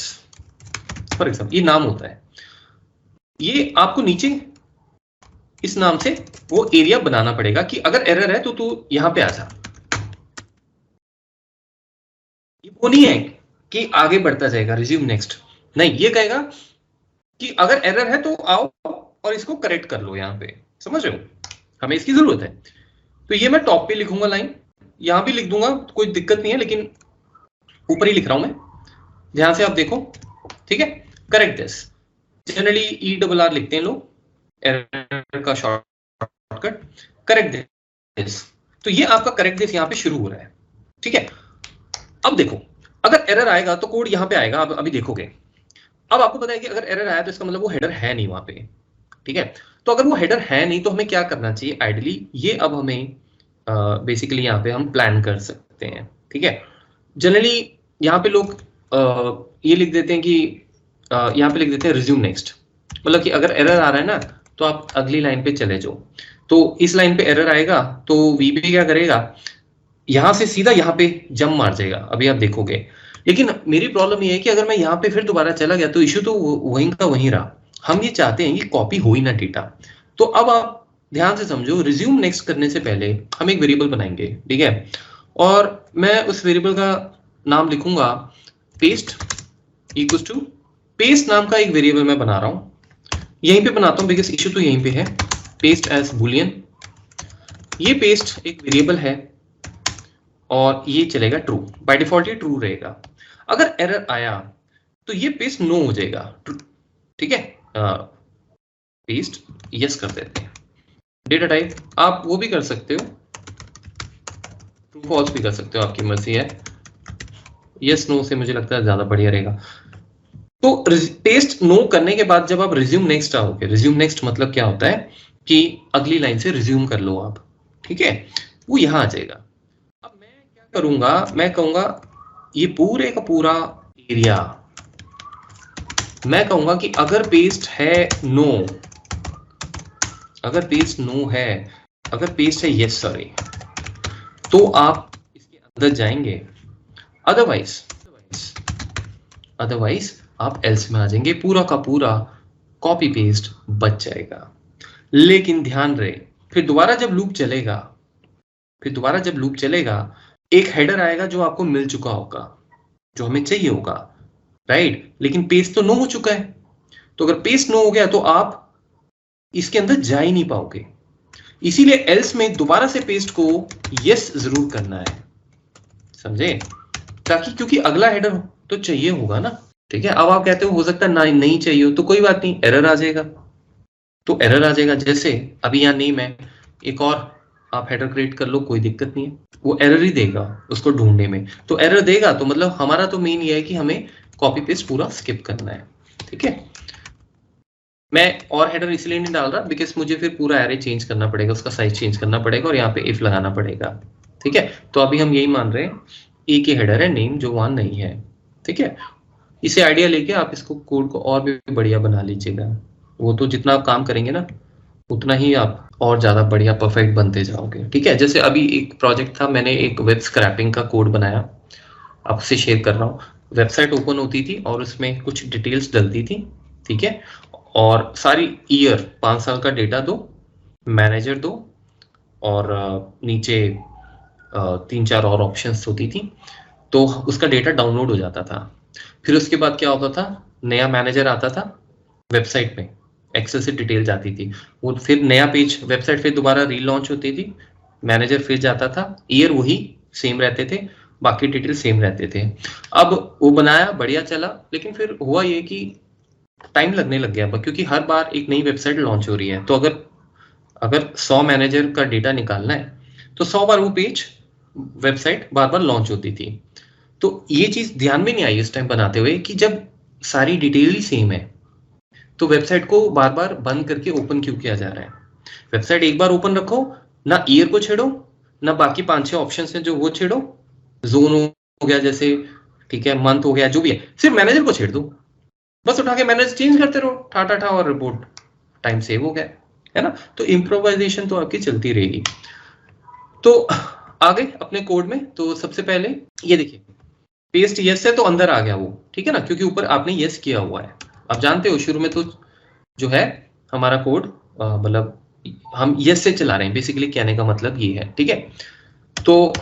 for example, ये नाम होता है। ये आपको नीचे इस नाम से वो एरिया बनाना पड़ेगा कि अगर एरर है तो तू यहां पे आ जा। ये वो नहीं है कि आगे बढ़ता जाएगा रिज्यूम नेक्स्ट, नहीं, ये कहेगा कि अगर एरर है तो आओ और इसको करेक्ट कर लो यहाँ पे, समझ रहे हो, हमें इसकी जरूरत है। तो ये मैं टॉप पे लिखूंगा लाइन, यहां भी लिख दूंगा, कोई दिक्कत नहीं है, लेकिन ऊपर ही लिख रहा हूं मैं, ध्यान से आप देखो, ठीक है। करेक्ट दिस, जनरली ERR लिखते हैं लोग, एरर का शॉर्टकट, करेक्ट दिस। तो ये आपका करेक्ट दिस यहाँ पे शुरू हो रहा है, ठीक है। अब देखो अगर एरर आएगा तो कोड यहाँ पे आएगा, अब अभी देखोगे। अब आपको पता है कि अगर एरर आया तो इसका मतलब वो हेडर है नहीं वहां पे, ठीक है। तो अगर वो हेडर है नहीं तो हमें क्या करना चाहिए आइडियली, ये अब हमें बेसिकली यहाँ पे हम प्लान कर सकते हैं, ठीक है। जनरली यहाँ पे लोग ये लिख देते हैं कि यहाँ पे लिख देते हैं रिज्यूम नेक्स्ट, मतलब कि अगर एरर आ रहा है ना तो आप अगली लाइन पे चले जाओ। तो इस लाइन पे एरर आएगा तो वीबी क्या करेगा, यहां से सीधा यहाँ पे जंप मार जाएगा, अभी आप देखोगे। लेकिन मेरी प्रॉब्लम ये है कि अगर मैं यहाँ पे फिर दोबारा चला गया तो इश्यू तो वहीं का वहीं रहा। हम ये चाहते हैं कि कॉपी हो ही ना डेटा। तो अब आप ध्यान से समझो, रिज्यूम नेक्स्ट करने से पहले हम एक वेरिएबल बनाएंगे, ठीक है, और मैं उस वेरिएबल का नाम लिखूंगा पेस्ट इक्वल्स टू पेस्ट नाम का एक वेरिएबल मैं बना रहा हूं, यहीं पे बनाता हूं बिकॉज इश्यू तो यहीं पे है, पेस्ट एज बुलियन। ये पेस्ट एक वेरिएबल है और ये चलेगा ट्रू, बाय डिफॉल्ट ये ट्रू रहेगा। अगर एरर आया तो ये पेस्ट नो हो जाएगा, ठीक है। पेस्ट यस कर देते हैं। डेटा टाइप आप वो भी कर सकते हो, ट्रू फॉल्स भी कर सकते हो, आपकी मर्जी है। यस नो से मुझे लगता है ज्यादा बढ़िया रहेगा। तो पेस्ट नो करने के बाद जब आप रिज्यूम नेक्स्ट आओगे, रिज्यूम नेक्स्ट मतलब क्या होता है कि अगली लाइन से रिज्यूम कर लो आप, ठीक है, वो यहां आ जाएगा। अब मैं क्या करूंगा, मैं कहूंगा ये पूरे का पूरा एरिया, मैं कहूंगा कि अगर पेस्ट है नो, अगर पेस्ट नो है, अगर पेस्ट है यस सॉरी, तो आप इसके अंदर जाएंगे, अदरवाइज आप एल्स में आ जाएंगे, पूरा का पूरा कॉपी पेस्ट बच जाएगा। लेकिन ध्यान रहे फिर दोबारा जब लूप चलेगा, एक हेडर आएगा जो आपको मिल चुका होगा, जो हमें चाहिए होगा, राइट, लेकिन पेस्ट तो नो हो चुका है। तो अगर पेस्ट नो हो गया तो आप इसके अंदर जा ही नहीं पाओगे, इसीलिए एल्स में दोबारा से पेस्ट को यस जरूर करना है, समझे, ताकि क्योंकि अगला हेडर तो चाहिए होगा ना, ठीक है। अब आप कहते हो सकता है नहीं चाहिए हो, तो कोई बात नहीं, एरर आ जाएगा, तो एरर आ जाएगा। जैसे अभी यहाँ नेम है, एक और आप हेडर क्रिएट कर लो, कोई दिक्कत नहीं है, वो एरर ही देगा उसको ढूंढने में। तो एरर देगा तो मतलब हमारा तो मेन ये है कि हमें कॉपी पेस्ट पूरा स्किप करना है, ठीक है। मैं और हेडर इसलिए नहीं डाल रहा बिकॉज मुझे फिर पूरा एरे चेंज करना पड़ेगा, उसका साइज चेंज करना पड़ेगा और यहाँ पे इफ लगाना पड़ेगा, ठीक है। तो अभी हम यही मान रहे हैं एक ही हेडर है नेम जो वहां नहीं है, ठीक है। इसे आइडिया लेके आप इसको कोड को और भी बढ़िया बना लीजिएगा, वो तो जितना आप काम करेंगे ना उतना ही आप और ज्यादा बढ़िया परफेक्ट बनते जाओगे, ठीक है। जैसे अभी एक प्रोजेक्ट था, मैंने एक वेब स्क्रैपिंग का कोड बनाया, आपसे शेयर कर रहा हूँ। वेबसाइट ओपन होती थी और उसमें कुछ डिटेल्स डलती थी, ठीक है, और सारी ईयर 5 साल का डेटा दो, मैनेजर दो, और नीचे 3-4 और ऑप्शंस होती थी, तो उसका डेटा डाउनलोड हो जाता था। फिर उसके बाद क्या होता था, नया मैनेजर आता था, वेबसाइट में एक्सेल से डिटेल जाती थी, वो फिर नया पेज वेबसाइट फिर दोबारा रीलॉन्च होती थी, मैनेजर फिर जाता था, ईयर वही सेम रहते थे, बाकी डिटेल सेम रहते थे। अब वो बनाया, बढ़िया चला, लेकिन फिर हुआ ये कि टाइम लगने लग गया, क्योंकि हर बार एक नई वेबसाइट लॉन्च हो रही है, तो अगर 100 मैनेजर का डेटा निकालना है तो 100 बार वो पेज वेबसाइट बार बार लॉन्च होती थी। तो ये चीज ध्यान में नहीं आई इस टाइम बनाते हुए कि जब सारी डिटेल ही सेम है तो वेबसाइट को बार बार बंद करके ओपन क्यों किया जा रहा है। वेबसाइट एक बार ओपन रखो, ना ईयर को छेड़ो, ना बाकी 5-6 ऑप्शन हैं जो वो छेड़ो, जोन हो गया जैसे, ठीक है, मंथ हो गया, जो भी है, सिर्फ मैनेजर को छेड़ दो, बस उठा के मैनेजर चेंज करते रहो, ठा और रिपोर्ट टाइम सेव हो गया, है ना। तो इम्प्रोवाइजेशन तो आपकी चलती रहेगी। तो आगे अपने कोड में, तो सबसे पहले ये देखिए, पेस्ट यस है तो अंदर आ गया वो, ठीक है ना, क्योंकि ऊपर आपने यस किया हुआ है। आप जानते हो शुरू में तो जो है हमारा कोड मतलब हम यस से चला रहे हैं, बेसिकली कहने का मतलब ये है, ठीक है। तो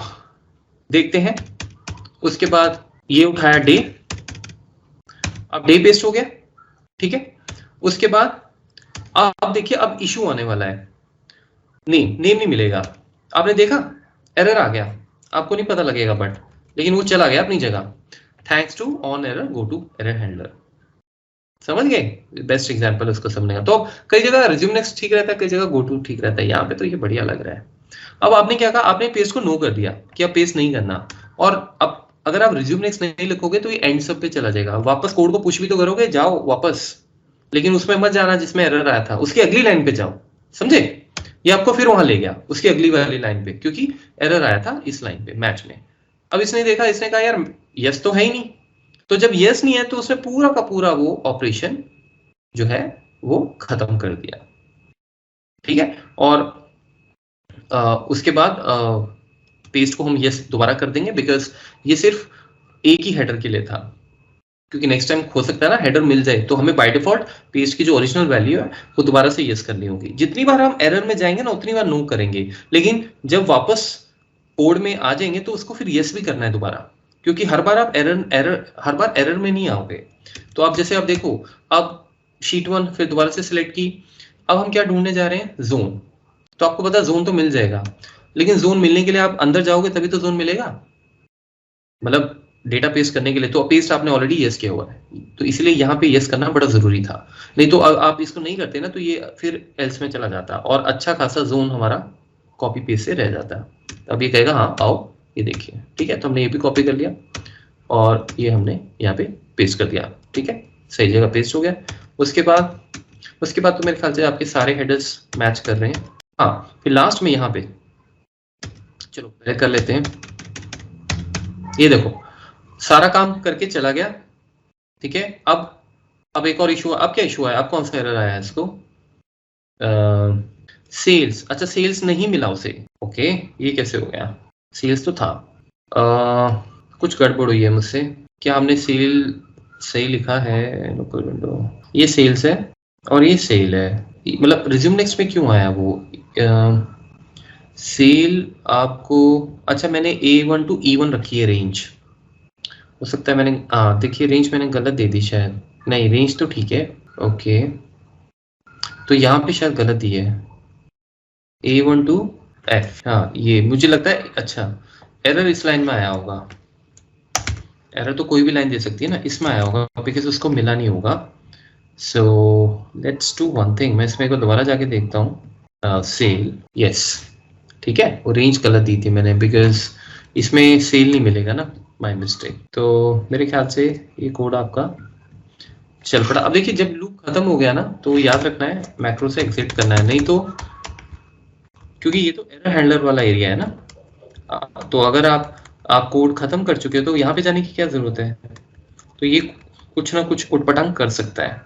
देखते हैं, उसके बाद ये उठाया डे, अब डे पेस्ट हो गया, ठीक है। उसके बाद आप देखिए अब इशू आने वाला है, नेम नहीं मिलेगा, आपने देखा एरर आ गया, आपको नहीं पता लगेगा बट लेकिन वो चला गया अपनी जगह, thanks to on error go to error handler. समझ गए, बेस्ट एग्जांपल उसको समझने का। तो कई जगह रिज्यूम नेक्स्ट ठीक रहता है, कई जगह गो टू ठीक रहता है, यहाँ पे तो ये बढ़िया लग रहा है। अब आपने क्या कहा, आपने पेस्ट को नो कर दिया कि अब पेस्ट नहीं करना, और अब अगर आप रिज्यूम नेक्स्ट नहीं लिखोगे तो ये एंड सब पे चला जाएगा, वापस कोड को पुश भी तो करोगे, जाओ वापस, लेकिन उसमें मत जाना जिसमें एरर आया था, उसकी अगली लाइन पे जाओ, समझे। ये आपको फिर वहां ले गया उसकी अगली वाली लाइन पे, क्योंकि एरर आया था इस लाइन पे मैच में। अब इसने देखा, इसने कहा यार यस तो है ही नहीं, तो जब यस नहीं है तो उसने पूरा का पूरा वो ऑपरेशन जो है वो खत्म कर दिया, ठीक है। और उसके बाद पेस्ट को हम यस दोबारा कर देंगे, बिकॉज ये सिर्फ एक ही हेडर के लिए था, क्योंकि नेक्स्ट टाइम हो सकता है ना हेडर मिल जाए, तो हमें बाय डिफॉल्ट पेस्ट की जो ओरिजिनल वैल्यू है वो दोबारा से यस करनी होगी। जितनी बार हम एरर में जाएंगे ना उतनी बार नो करेंगे, लेकिन जब वापस कोड में आ जाएंगे तो उसको फिर यस भी करना है दोबारा, क्योंकि हर बार आप हर बार एरर में नहीं आओगे। तो आप जैसे आप देखो, अब शीट 1 फिर दोबारा से सिलेक्ट की, अब हम क्या ढूंढने जा रहे हैं, जोन। तो आपको पता जोन तो मिल जाएगा, लेकिन जोन मिलने के लिए आप अंदर जाओगे तभी तो जोन मिलेगा, मतलब डेटा पेस्ट करने के लिए। तो पेस्ट आपने ऑलरेडी यस किया हुआ है, तो इसलिए यहाँ पे यस करना बड़ा जरूरी था, नहीं तो आप इसको नहीं करते ना तो ये फिर एल्स में चला जाता और अच्छा खासा जोन हमारा कॉपी पेस्ट से रह जाता। अब ये कहेगा हाँ आओ ये देखिए, ठीक है। तो हमने ये भी कॉपी कर लिया और ये हमने यहाँ पे पेस्ट कर दिया, ठीक है, सही जगह पेस्ट हो गया। उसके बाद तो मेरे ख्याल से आपके सारे हेडर्स मैच कर रहे हैं। हाँ, फिर लास्ट में यहाँ पे चलो पहले कर लेते हैं, ये देखो सारा काम करके चला गया, ठीक है। अब एक और इशू, अब क्या इशू है, अब कौन सा एरर आया है इसको, सेल्स, अच्छा सेल्स नहीं मिला उसे, ओके ये कैसे हो गया, सेल्स तो था, कुछ गड़बड़ हुई है मुझसे, क्या हमने सेल सही लिखा है, लोकल विंडो ये सेल्स है और ये सेल है, मतलब रिज्यूम नेक्स्ट में क्यों आया वो सेल आपको, अच्छा मैंने A1 to E1 रखी है रेंज, हो सकता है मैंने देखिए रेंज मैंने गलत दे दी शायद, नहीं रेंज तो ठीक है, ओके तो यहाँ पे शायद गलत दी है A1 to F, हाँ ये मुझे लगता है, अच्छा एरर इस लाइन में आया होगा, एरर तो कोई भी लाइन दे सकती है ना, इसमें आया होगा बिकॉज उसको मिला नहीं होगा। So let's do one thing, मैं इसमें को दोबारा जाके देखता हूँ, सेल यस ठीक है, वो रेंज गलत दी थी मैंने बिकॉज इसमें सेल नहीं मिलेगा ना, माय मिस्टेक। तो मेरे ख्याल से ये कोड आपका चल पड़ा। अब देखिए जब लूप खत्म हो गया ना तो याद रखना है मैक्रो से एग्जिट करना है, नहीं तो क्योंकि ये तो एरर हैंडलर वाला एरिया है ना, तो अगर आप कोड खत्म कर चुके हो तो यहाँ पे जाने की क्या जरूरत है, तो ये कुछ ना कुछ उटपटांग कर सकता है,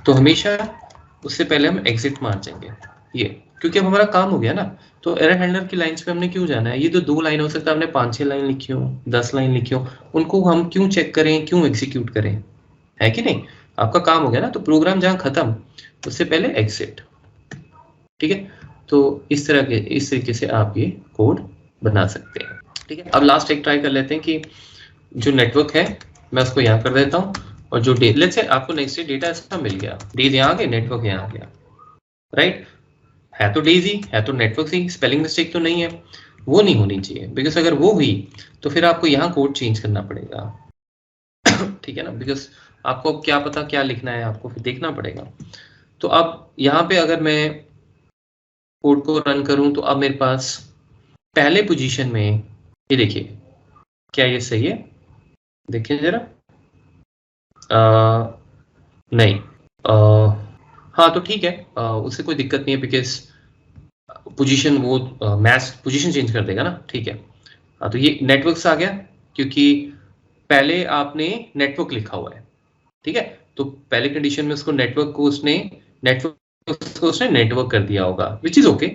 तो हमेशा उससे पहले हम एग्जिट मार जाएंगे ये, क्योंकि अब हमारा काम हो गया ना। तो एरर हैंडलर की लाइंस पे हमने क्यों जाना है, ये तो 2 लाइन हो सकता है, हमने 5-6 लाइन लिखी हो, 10 लाइन लिखी हो, उनको हम क्यों चेक करें, क्यों एग्जीक्यूट करें, है कि नहीं। आपका काम हो गया ना, तो प्रोग्राम जहां खत्म उससे पहले एग्जिट, ठीक है। तो इस तरीके से आप ये कोड बना सकते हैं, ठीक है। अब लास्ट एक ट्राई कर लेते हैं कि जो नेटवर्क है मैं उसको यहाँ कर देता हूँ और जो डे लेट्स से आपको नेक्स्ट डे डेटा ऐसा मिल गया, डेज यहाँ आ गए, नेटवर्क यहाँ आ गया, राइट? है तो डेज ही, है तो नेटवर्क ही, स्पेलिंग मिस्टेक तो नहीं है, वो नहीं होनी चाहिए, बिकॉज अगर वो हुई तो फिर आपको यहाँ कोड चेंज करना पड़ेगा, ठीक है ना? बिकॉज आपको अब क्या पता क्या लिखना है, आपको फिर देखना पड़ेगा। तो अब यहाँ पे अगर मैं कोड को रन करूं तो अब मेरे पास पहले पोजीशन में ये देखिए, क्या ये सही है? देखिए जरा, नहीं, हाँ तो ठीक है, उससे कोई दिक्कत नहीं है, बिकॉज पोजीशन वो मैच पोजीशन चेंज कर देगा ना, ठीक है। हाँ तो ये नेटवर्क आ गया, क्योंकि पहले आपने नेटवर्क लिखा हुआ है, ठीक है? तो पहले कंडीशन में उसको नेटवर्क को उसने नेटवर्क कर दिया होगा, विच इज ओके,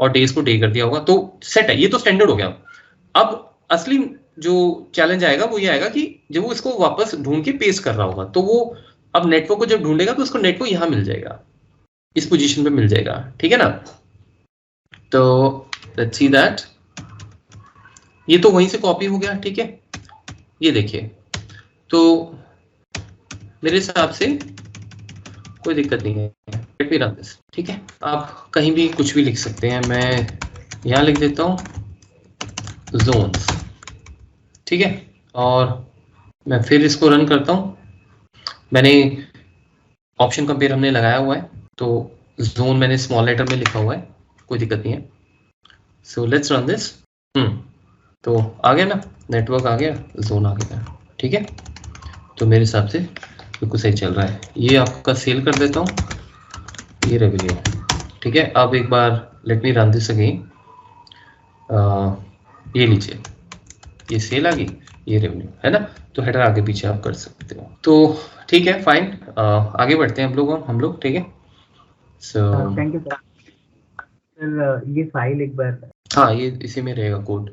और डेज को डे कर दिया होगा, तो सेट है, ये तो स्टैंडर्ड हो गया। अब असली जो चैलेंज आएगा वो ये आएगा कि जब वो इसको वापस ढूंढ के पेस्ट कर रहा होगा, तो वो अब नेटवर्क को जब ढूंढेगा तो उसको नेटवर्क यहां मिल जाएगा, इस पोजीशन पे मिल जाएगा, ठीक है ना? तो लेट्स सी दैट, ये तो वहीं से कॉपी हो गया, ठीक है? ये देखिए, तो मेरे हिसाब से कोई दिक्कत नहीं है, लेट मी रन दिस, ठीक है? आप कहीं भी कुछ भी लिख सकते हैं, मैं यहां लिख देता हूं जोन्स, ठीक है? और मैं फिर इसको रन करता हूं, मैंने ऑप्शन कंपेयर हमने लगाया हुआ है, तो जोन मैंने स्मॉल लेटर में लिखा हुआ है, कोई दिक्कत नहीं है। सो लेट्स रन दिस, तो आ गया ना, नेटवर्क आ गया, जोन आ गया, ठीक है? तो मेरे हिसाब से बिल्कुल सही चल रहा है। ये आपका सेल कर देता हूँ, ये रेवेन्यू, ठीक है? अब एक बार let me run this again, ये लीजिए, ये सेल आ गई, ये रेवेन्यू है ना? तो हेडर आगे पीछे आप कर सकते हो, तो ठीक है, फाइन। आगे बढ़ते हैं हम लोग, ठीक है? So thank you sir. ये फाइल एक बार, हाँ, ये इसी में रहेगा कोड।